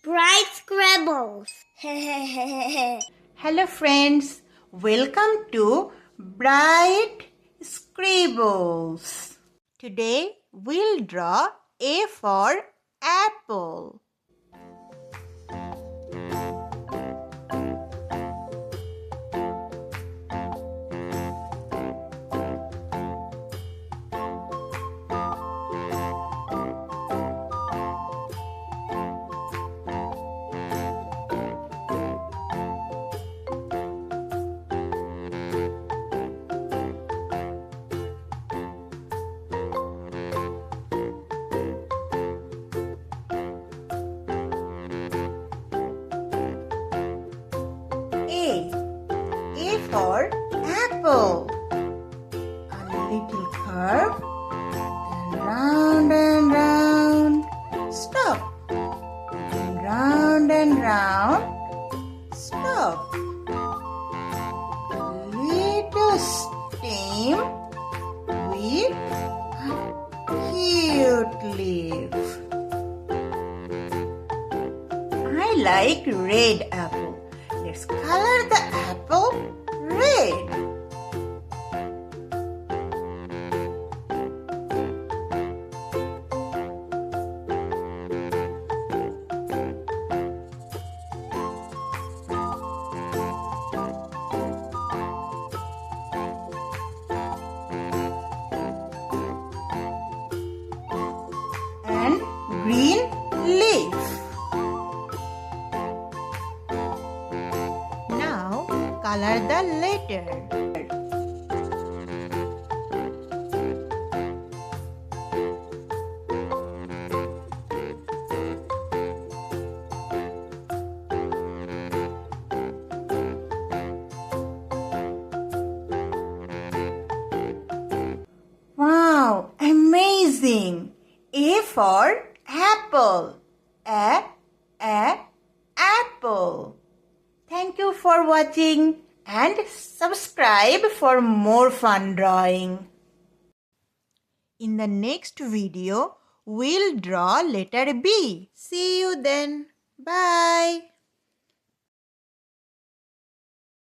bright Scribbles. Hello friends, welcome to Bright Scribbles. Today we'll draw A for apple. A for apple. A little curve, then round and round, stop. Then round and round, stop. Little stem with a cute leaf. I like red apple. Let's color the apple red. And green leaf. Color the letter. Wow, amazing! A for apple. Apple. Thank you for watching and subscribe for more fun drawing. In the next video, we'll draw letter B. See you then. Bye.